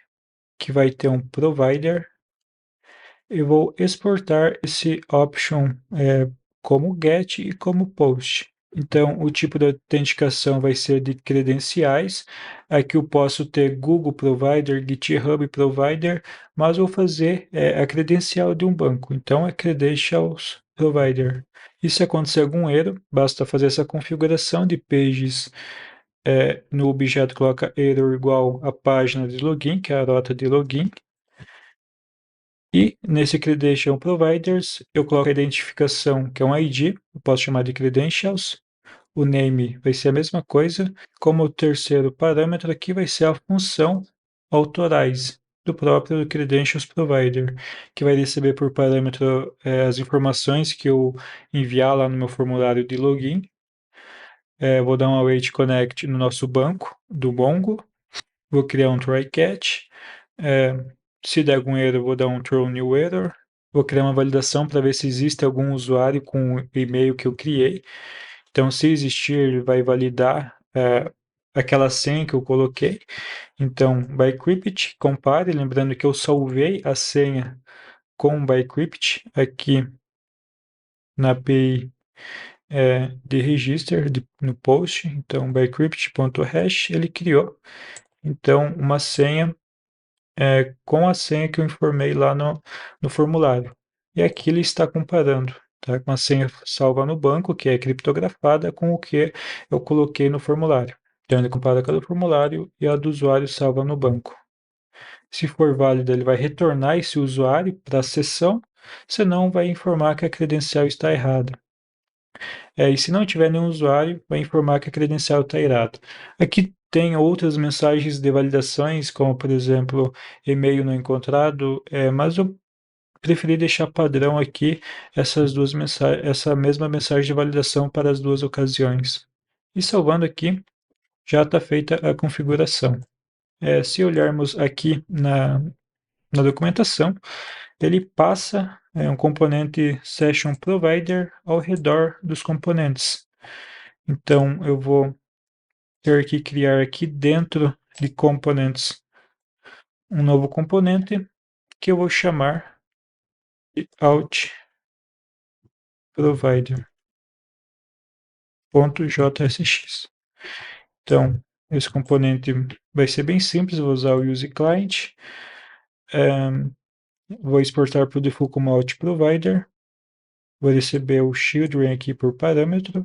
que vai ter um provider. Eu vou exportar esse option como get e como post. Então, o tipo de autenticação vai ser de credenciais. Aqui eu posso ter Google Provider, GitHub Provider, mas vou fazer a credencial de um banco. Então, é Credentials Provider. E se acontecer algum erro, basta fazer essa configuração de pages. No objeto, coloca error igual a página de login, que é a rota de login. E nesse Credential Providers, eu coloco a identificação, que é um ID, eu posso chamar de Credentials. O name vai ser a mesma coisa. Como o terceiro parâmetro aqui vai ser a função authorize do próprio Credentials Provider, que vai receber por parâmetro as informações que eu enviar lá no meu formulário de login. Vou dar um await connect no nosso banco do Mongo. Vou criar um try catch. Se der algum erro, eu vou dar um throw new error. Vou criar uma validação para ver se existe algum usuário com o e-mail que eu criei. Então, se existir, ele vai validar aquela senha que eu coloquei. Então, bycrypt, compare, lembrando que eu salvei a senha com bycrypt aqui na API de register no post, então bycrypt.hash, ele criou então uma senha com a senha que eu informei lá no formulário. E aqui ele está comparando, tá? Com a senha salva no banco, que é criptografada, com o que eu coloquei no formulário. Então ele compara cada formulário e a do usuário salva no banco. Se for válida, ele vai retornar esse usuário para a sessão, senão vai informar que a credencial está errada. E se não tiver nenhum usuário, vai informar que a credencial está errada. Aqui tem outras mensagens de validações, como por exemplo, e-mail não encontrado, mas eu preferi deixar padrão aqui essa mesma mensagem de validação para as duas ocasiões. E salvando aqui, já está feita a configuração. Se olharmos aqui na documentação, ele passa um componente Session Provider ao redor dos componentes. Então, eu vou ter que criar aqui dentro de Components um novo componente que eu vou chamar de Out Provider.jsx. Então, esse componente vai ser bem simples, vou usar o useClient, vou exportar para o default como Out Provider, vou receber o children aqui por parâmetro,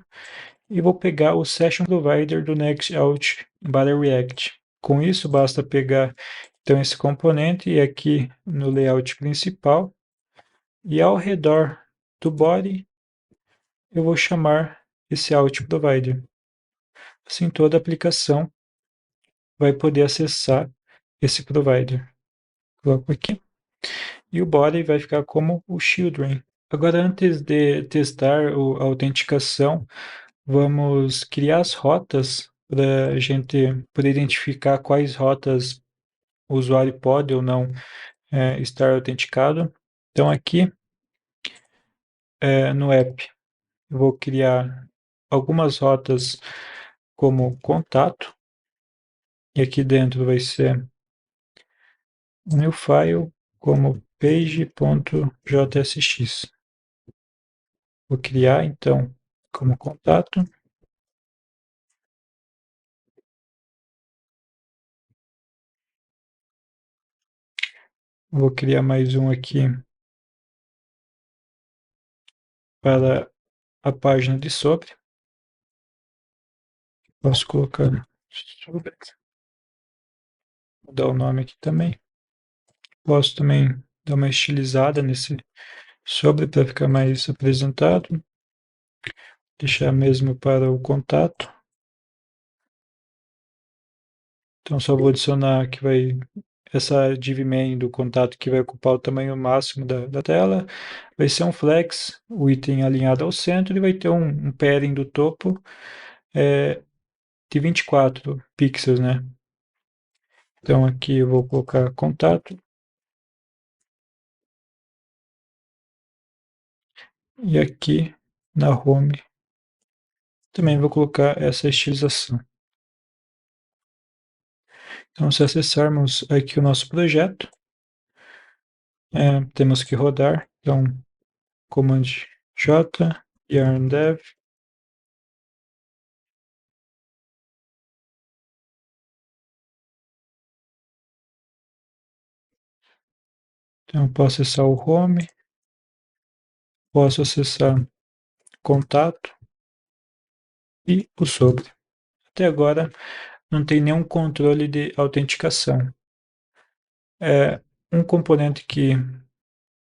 e vou pegar o Session Provider do NextOut React. Com isso, basta pegar então esse componente e aqui no layout principal, e ao redor do body, eu vou chamar esse Out Provider. Assim, toda aplicação vai poder acessar esse provider. Coloco aqui. E o body vai ficar como o children. Agora, antes de testar a autenticação, vamos criar as rotas para a gente poder identificar quais rotas o usuário pode ou não estar autenticado. Então, aqui no app, eu vou criar algumas rotas como contato, e aqui dentro vai ser o meu file como page.jsx. Vou criar, então, como contato. Vou criar mais um aqui para a página de sobre. Posso colocar sobre. Vou dar o nome aqui também. Posso também dar uma estilizada nesse sobre para ficar mais apresentado. Deixar mesmo para o contato. Então só vou adicionar que vai essa div main do contato que vai ocupar o tamanho máximo da tela. Vai ser um flex, o item alinhado ao centro, e vai ter um pairing do topo de 24 pixels, né? Então aqui eu vou colocar contato. E aqui na home também vou colocar essa estilização. Então, se acessarmos aqui o nosso projeto, temos que rodar. Então, Command J, yarn-dev. Então, eu posso acessar o home, posso acessar contato e o sobre. Até agora, não tem nenhum controle de autenticação. Um componente que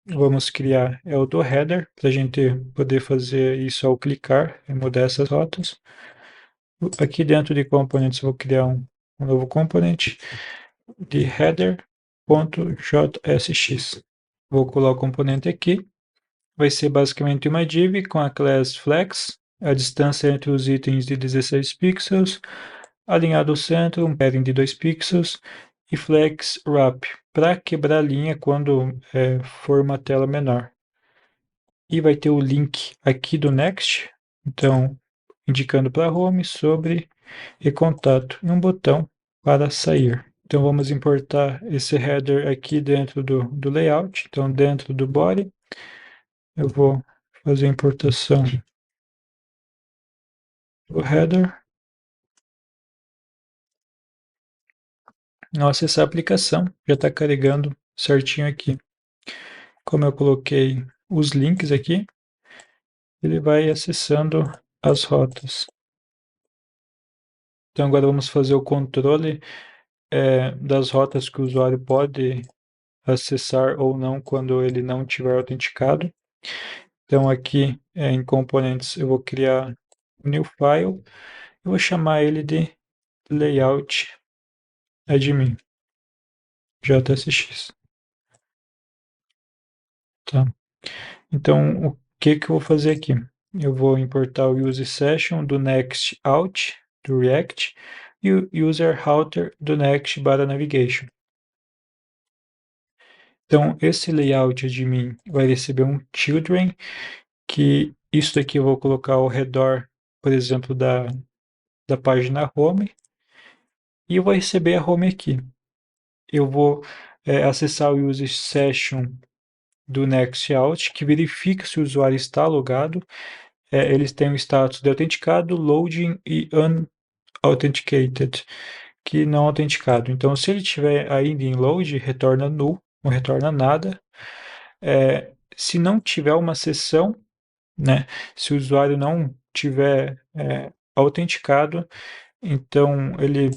vamos criar é o do header, para a gente poder fazer isso ao clicar e mudar essas rotas. Aqui dentro de components, vou criar um novo componente de header.jsx. Vou colar o componente aqui. Vai ser basicamente uma div com a class flex, a distância entre os itens de 16 pixels, alinhado ao centro, um padding de 2 pixels, e flex wrap, para quebrar a linha quando for uma tela menor. E vai ter o link aqui do next, então indicando para home, sobre e contato, e um botão para sair. Então vamos importar esse header aqui dentro do layout. Então dentro do body, eu vou fazer a importação do header. Ao acessar a aplicação, já está carregando certinho aqui. Como eu coloquei os links aqui, ele vai acessando as rotas. Então agora vamos fazer o controle das rotas que o usuário pode acessar ou não quando ele não tiver autenticado. Então aqui em componentes eu vou criar um new file, eu vou chamar ele de layout admin JSX. Tá? Então o que eu vou fazer aqui? Eu vou importar o use session do next out do React e o user router do next barra navigation. Então esse layout admin vai receber um children, que isso daqui eu vou colocar ao redor, por exemplo, da página home, e eu vou receber a home aqui. Eu vou acessar o use session do Nextout, que verifica se o usuário está logado. Eles têm o status de autenticado, loading e unauthenticated, que não autenticado. Então, se ele estiver ainda em load, retorna null, não retorna nada. Se não tiver uma sessão, né, se o usuário não tiver autenticado, então ele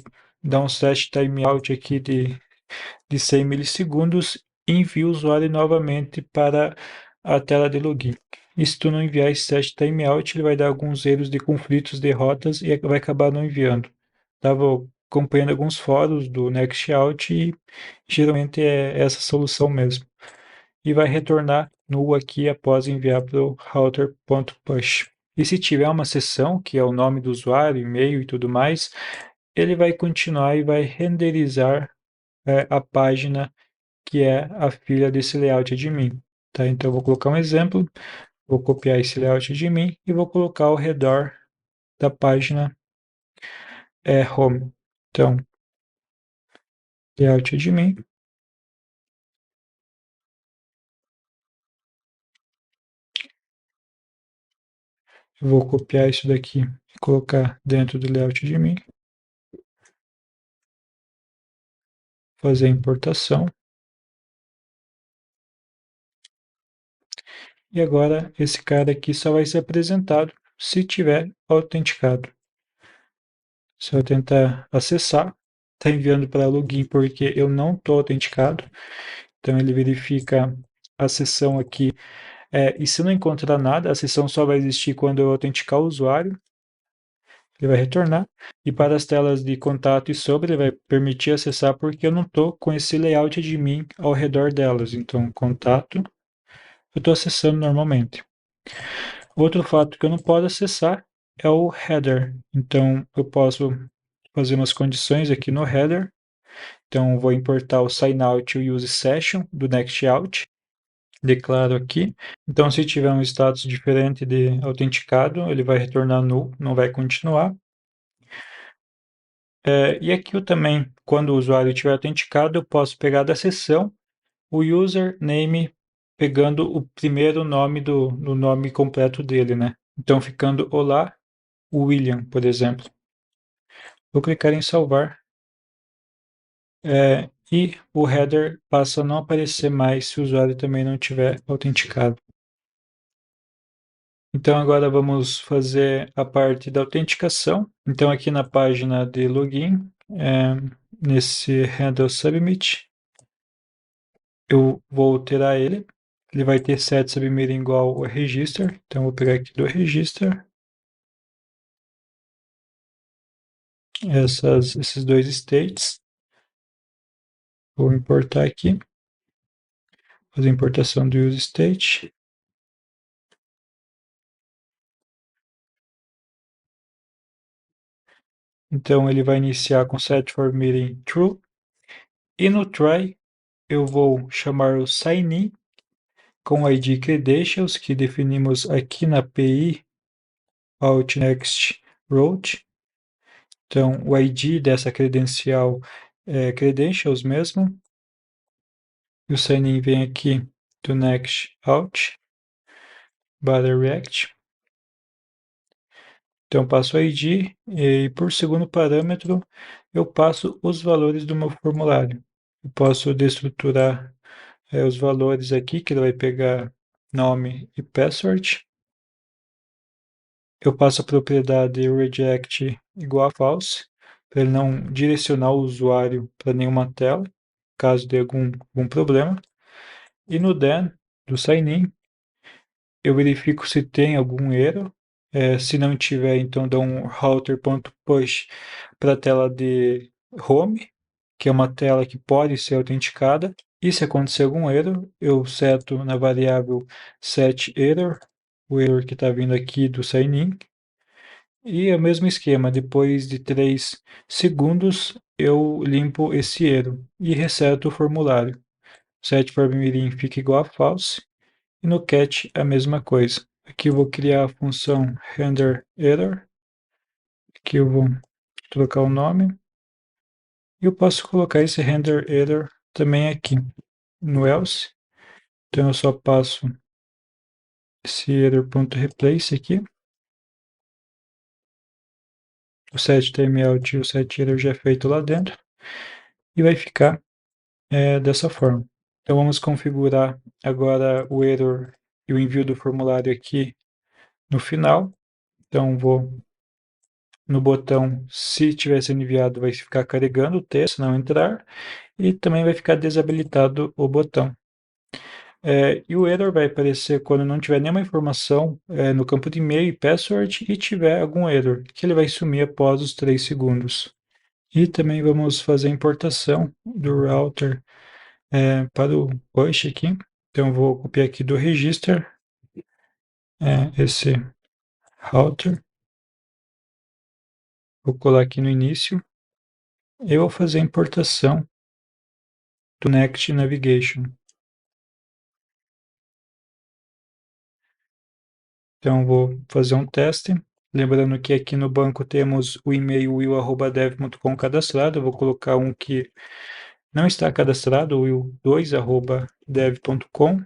dá um set timeout aqui de 100 milissegundos e envia o usuário novamente para a tela de login. E se tu não enviar esse set timeout, ele vai dar alguns erros de conflitos de rotas e vai acabar não enviando. Estava acompanhando alguns fóruns do Nextout e geralmente é essa solução mesmo. E vai retornar null aqui após enviar para o router.push. E se tiver uma sessão, que é o nome do usuário, e-mail e tudo mais, ele vai continuar e vai renderizar a página que é a filha desse layout admin. Tá? Então eu vou colocar um exemplo, vou copiar esse layout admin e vou colocar ao redor da página home. Então, layout admin, eu vou copiar isso daqui e colocar dentro do layout admin, fazer a importação. E agora esse cara aqui só vai ser apresentado se tiver autenticado. Se eu tentar acessar, está enviando para login porque eu não estou autenticado. Então ele verifica a sessão aqui. E se não encontrar nada, a sessão só vai existir quando eu autenticar o usuário. Ele vai retornar. E para as telas de contato e sobre, ele vai permitir acessar porque eu não estou com esse layout admin ao redor delas. Então, contato, eu estou acessando normalmente. Outro fato que eu não posso acessar é o header. Então, eu posso fazer umas condições aqui no header. Então, vou importar o signout e o use session do nextout. Declaro aqui. Então, se tiver um status diferente de autenticado, ele vai retornar null, não vai continuar. E aqui eu também, quando o usuário estiver autenticado, eu posso pegar da sessão o username, pegando o primeiro nome do nome completo dele, né? Então, ficando olá, William, por exemplo. Vou clicar em salvar. E o header passa a não aparecer mais se o usuário também não tiver autenticado. Então agora vamos fazer a parte da autenticação. Então aqui na página de login, nesse handle submit, eu vou alterar ele. Ele vai ter set submit igual ao register. Então eu vou pegar aqui do register esses dois states. Vou importar aqui. Fazer a importação do use state. Então ele vai iniciar com set for meeting true. E no try eu vou chamar o sign-in com o ID credentials que definimos aqui na API Alt Next Route. Então o ID dessa credencial é credentials mesmo. E o sign-in vem aqui do Next Out. barra React. Então, passo o ID e, por segundo parâmetro, eu passo os valores do meu formulário. Eu posso destruturar os valores aqui, que ele vai pegar nome e password. Eu passo a propriedade reject igual a false, para ele não direcionar o usuário para nenhuma tela, caso dê algum problema. E no then, do sign-in, eu verifico se tem algum erro. Se não tiver, então dou um router.push para a tela de home, que é uma tela que pode ser autenticada. E se acontecer algum erro, eu seto na variável setError, o erro que está vindo aqui do sign-in. E é o mesmo esquema, depois de 3 segundos eu limpo esse erro e reseto o formulário. Set for mirim fica igual a false. E no catch a mesma coisa. Aqui eu vou criar a função renderError. Aqui eu vou trocar o nome. E eu posso colocar esse renderError também aqui no else. Então eu só passo esse error.replace aqui. O setTML e o setError já é feito lá dentro. E vai ficar dessa forma. Então vamos configurar agora o error e o envio do formulário aqui no final. Então vou no botão, se tiver sendo enviado, vai ficar carregando o texto, não entrar, e também vai ficar desabilitado o botão. E o error vai aparecer quando não tiver nenhuma informação no campo de e-mail e password e tiver algum erro, que ele vai sumir após os 3 segundos. E também vamos fazer a importação do router para o push aqui. Então vou copiar aqui do register esse router. Vou colar aqui no início. Eu vou fazer a importação do Next Navigation. Então vou fazer um teste. Lembrando que aqui no banco temos o e-mail will@dev.com cadastrado. Eu vou colocar um que não está cadastrado, will2@dev.com.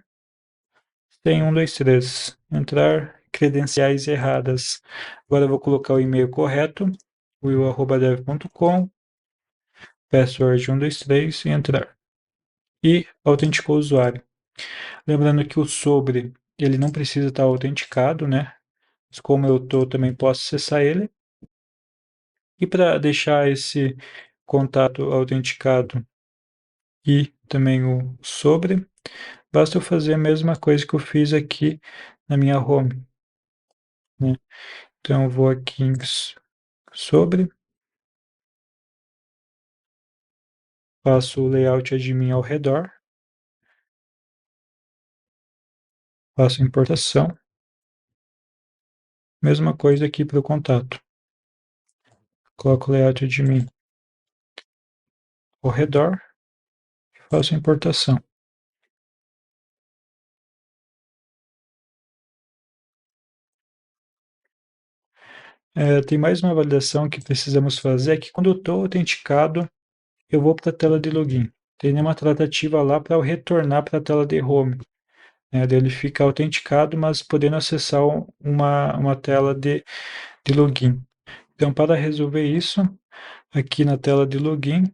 Tem 1, 2, 3. Entrar, credenciais erradas. Agora eu vou colocar o e-mail correto, will@dev.com, password 1, 2, 3 e entrar. E autenticou o usuário. Lembrando que o sobre, ele não precisa estar autenticado, né? Mas como eu estou, também posso acessar ele. E para deixar esse contato autenticado e também o sobre, basta eu fazer a mesma coisa que eu fiz aqui na minha home, né? Então eu vou aqui em sobre, faço o layout admin ao redor, faço a importação, mesma coisa aqui para o contato. Coloco o layout admin ao redor, faço a importação. Tem mais uma validação que precisamos fazer, é que quando eu estou autenticado, eu vou para a tela de login. Tem uma tratativa lá para eu retornar para a tela de home. Daí ele fica autenticado, mas podendo acessar uma tela de login. Então, para resolver isso, aqui na tela de login,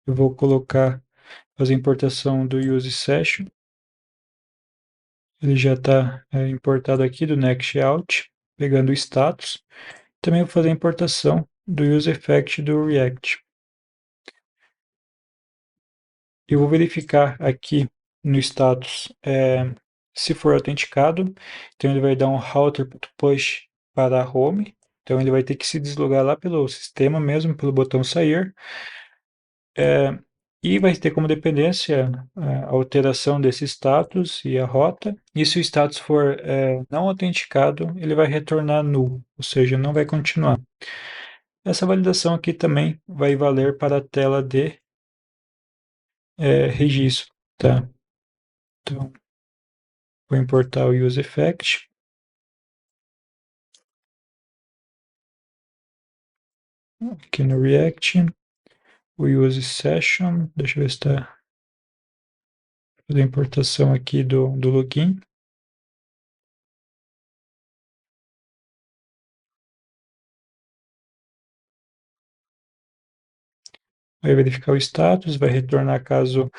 eu vou fazer a importação do use session. Ele já está importado aqui do Nextout, pegando o status. Também vou fazer a importação do use effect do React. Eu vou verificar aqui no status se for autenticado. Então ele vai dar um router.push para a home. Então ele vai ter que se deslogar lá pelo sistema mesmo, pelo botão sair. E vai ter como dependência a alteração desse status e a rota. E se o status for não autenticado, ele vai retornar null, ou seja, não vai continuar. Essa validação aqui também vai valer para a tela de registro, tá? Então, vou importar o useEffect. Aqui no React, o useSession, deixa eu ver se está a importação aqui do login. vai verificar o status, vai retornar caso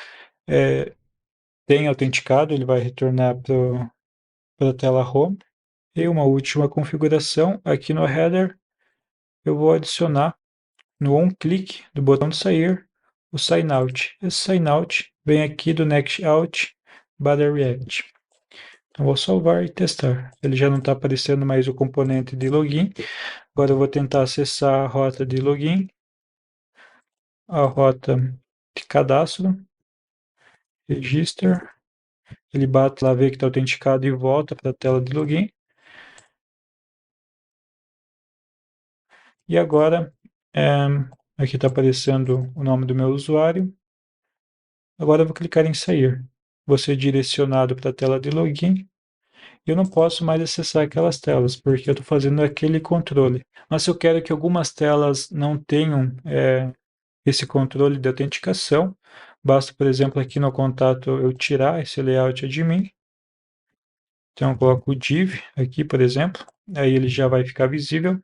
tenha autenticado, ele vai retornar para a tela home. E uma última configuração, aqui no header, eu vou adicionar no on-click do botão de sair o sign out. Esse sign out vem aqui do Nextout React. Então, vou salvar e testar. Ele já não está aparecendo mais o componente de login. Agora eu vou tentar acessar a rota de login, a rota de cadastro, register. Ele bate lá, vê que está autenticado e volta para a tela de login. E agora, aqui está aparecendo o nome do meu usuário. Agora eu vou clicar em sair. Vou ser direcionado para a tela de login. Eu não posso mais acessar aquelas telas, porque eu estou fazendo aquele controle. Mas se eu quero que algumas telas não tenham esse controle de autenticação, basta, por exemplo, aqui no contato eu tirar esse layout admin. Então eu coloco o div aqui, por exemplo, aí ele já vai ficar visível.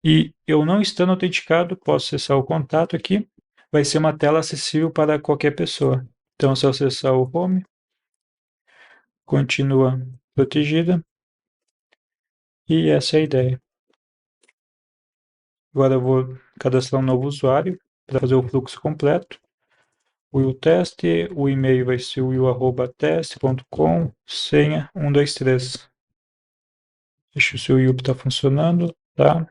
E eu não estando autenticado, posso acessar o contato aqui, vai ser uma tela acessível para qualquer pessoa. Então, se eu acessar o home, continua protegida, e essa é a ideia. Agora eu vou cadastrar um novo usuário para fazer o fluxo completo. Willtest, o e-mail vai ser will@test.com, senha 123. Deixa o seu Will está funcionando, tá?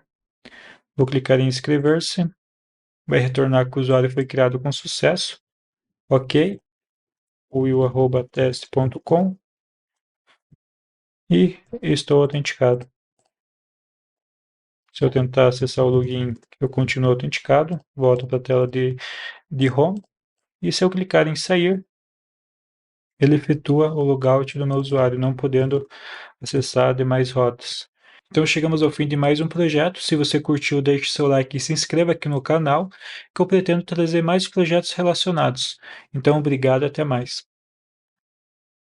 Vou clicar em inscrever-se. Vai retornar que o usuário foi criado com sucesso. Ok. will@test.com e estou autenticado. Se eu tentar acessar o login, eu continuo autenticado. Volto para a tela de home. E se eu clicar em sair, ele efetua o logout do meu usuário, não podendo acessar demais rotas. Então chegamos ao fim de mais um projeto. Se você curtiu, deixe seu like e se inscreva aqui no canal, que eu pretendo trazer mais projetos relacionados. Então, obrigado e até mais.